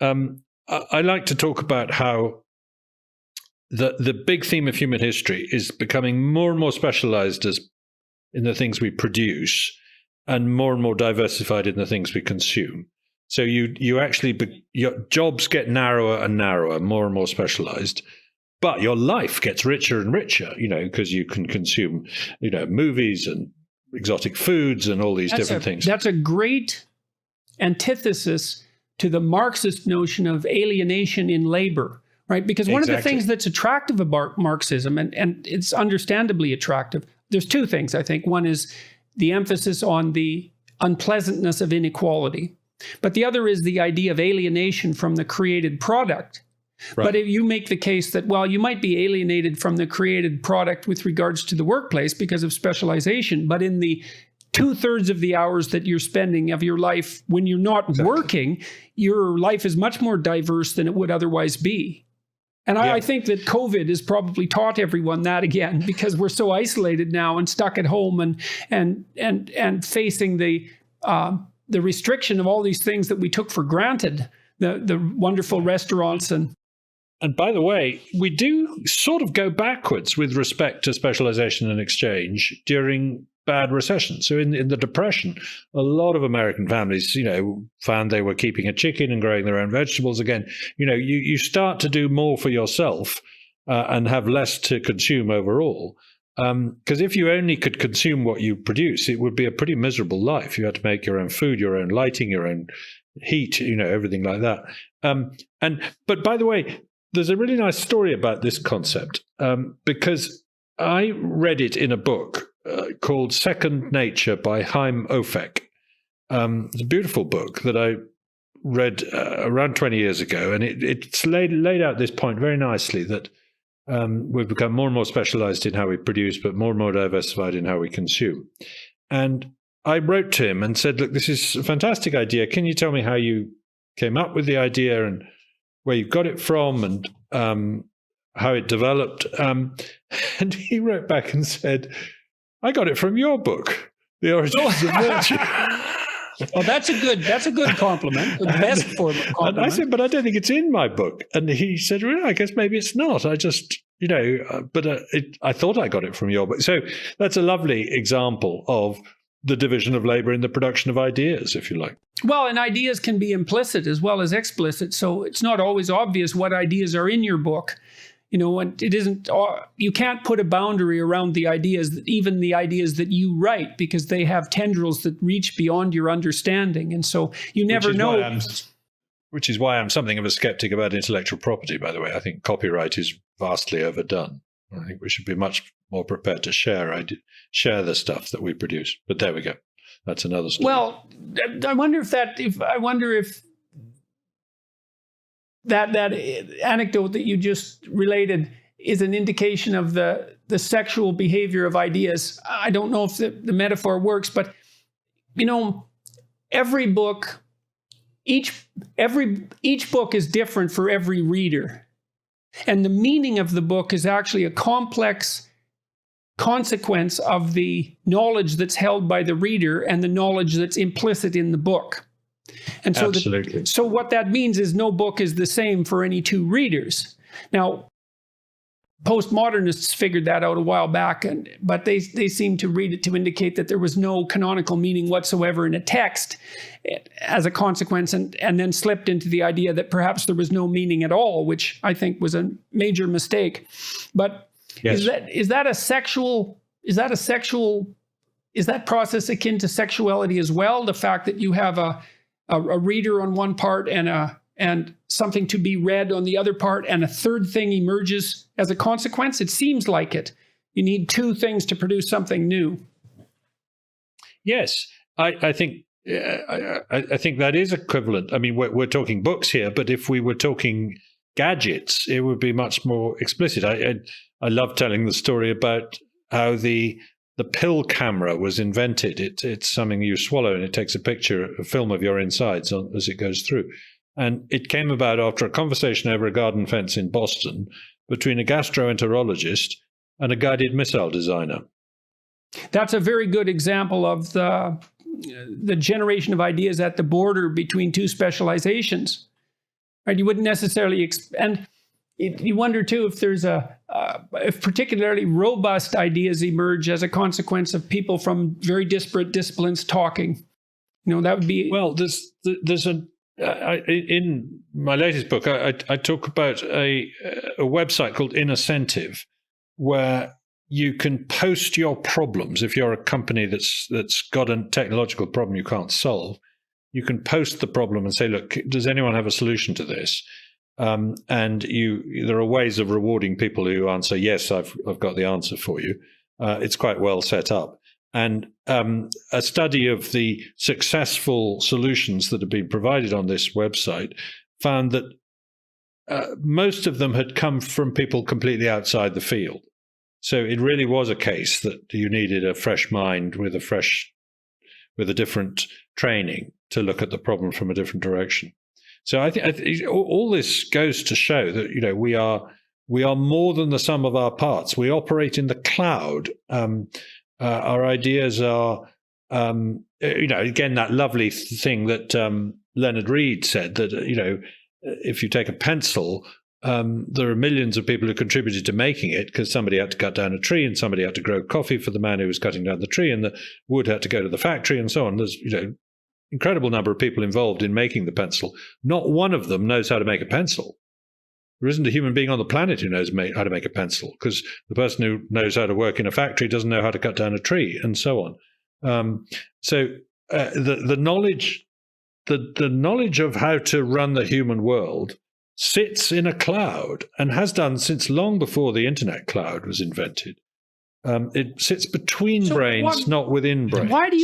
I like to talk about how the big theme of human history is becoming more and more specialized as in the things we produce, and more diversified in the things we consume. So you actually your jobs get narrower and narrower, more and more specialized, but your life gets richer and richer. Because you can consume, movies and exotic foods and all these different things. That's a great antithesis to the Marxist notion of alienation in labor, right? Because one of the things that's attractive about Marxism, and it's understandably attractive, there's two things, I think. One is the emphasis on the unpleasantness of inequality, but the other is the idea of alienation from the created product. Right. But if you make the case that, well, you might be alienated from the created product with regards to the workplace because of specialization, but in the 2/3 of the hours that you're spending of your life when you're not working, your life is much more diverse than it would otherwise be. And I think that COVID has probably taught everyone that again, because we're so isolated now and stuck at home and facing the restriction of all these things that we took for granted, the wonderful restaurants And by the way, we do sort of go backwards with respect to specialization and exchange during bad recessions. So in the Depression, a lot of American families, found they were keeping a chicken and growing their own vegetables again. You start to do more for yourself and have less to consume overall. Because if you only could consume what you produce, it would be a pretty miserable life. You had to make your own food, your own lighting, your own heat, everything like that. But by the way, there's a really nice story about this concept because I read it in a book called Second Nature by Chaim Ophek. It's a beautiful book that I read around 20 years ago, and it's laid out this point very nicely that we've become more and more specialized in how we produce, but more and more diversified in how we consume. And I wrote to him and said, look, this is a fantastic idea. Can you tell me how you came up with the idea and where you got it from and how it developed? And he wrote back and said, I got it from your book, The Origins of Virtue. Well, that's a good compliment. The best form of compliment. And I said, but I don't think it's in my book. And he said, well, I guess maybe it's not. I just, I thought I got it from your book. So that's a lovely example of the division of labor in the production of ideas, if you like. Well, and ideas can be implicit as well as explicit. So it's not always obvious what ideas are in your book. And it isn't, you can't put a boundary around the ideas, even the ideas that you write, because they have tendrils that reach beyond your understanding. And so you never know. Which is why I'm something of a skeptic about intellectual property, by the way. I think copyright is vastly overdone. I think we should be much more prepared to share the stuff that we produce. But there we go. That's another story. Well, I wonder if that anecdote that you just related is an indication of the sexual behavior of ideas. I don't know if the metaphor works, but every book, each book is different for every reader. And the meaning of the book is actually a complex consequence of the knowledge that's held by the reader and the knowledge that's implicit in the book. And so, absolutely. So what that means is no book is the same for any two readers. Now, postmodernists figured that out a while back, but they seem to read it to indicate that there was no canonical meaning whatsoever in a text as a consequence, and then slipped into the idea that perhaps there was no meaning at all, which I think was a major mistake. But yes. Is that process akin to sexuality as well? The fact that you have a reader on one part and something to be read on the other part, and a third thing emerges as a consequence? It seems like it. You need two things to produce something new. Yes, I think that is equivalent. I mean, we're talking books here, but if we were talking gadgets, it would be much more explicit. I love telling the story about how the pill camera was invented. It's something you swallow and it takes a film of your insides as it goes through. And it came about after a conversation over a garden fence in Boston between a gastroenterologist and a guided missile designer. That's a very good example of the generation of ideas at the border between two specializations. right? You wouldn't necessarily, you wonder too if there's if particularly robust ideas emerge as a consequence of people from very disparate disciplines talking. That would be... Well, there's in my latest book, I talk about a website called Innocentive, where you can post your problems. If you're a company that's got a technological problem you can't solve, you can post the problem and say, look, does anyone have a solution to this? And there are ways of rewarding people who answer, yes, I've got the answer for you. It's quite well set up. And a study of the successful solutions that have been provided on this website found that most of them had come from people completely outside the field. So it really was a case that you needed a fresh mind with a different training to look at the problem from a different direction. So I think all this goes to show that we are more than the sum of our parts. We operate in the cloud. Our ideas are, again, that lovely thing that Leonard Reed said, that, if you take a pencil, there are millions of people who contributed to making it because somebody had to cut down a tree and somebody had to grow coffee for the man who was cutting down the tree, and the wood had to go to the factory and so on. There's, incredible number of people involved in making the pencil. Not one of them knows how to make a pencil. There isn't a human being on the planet who knows how to make a pencil, because the person who knows how to work in a factory doesn't know how to cut down a tree, and so on. So the knowledge, the knowledge of how to run the human world sits in a cloud, and has done since long before the internet cloud was invented. It sits between brains, not within brains. Why do you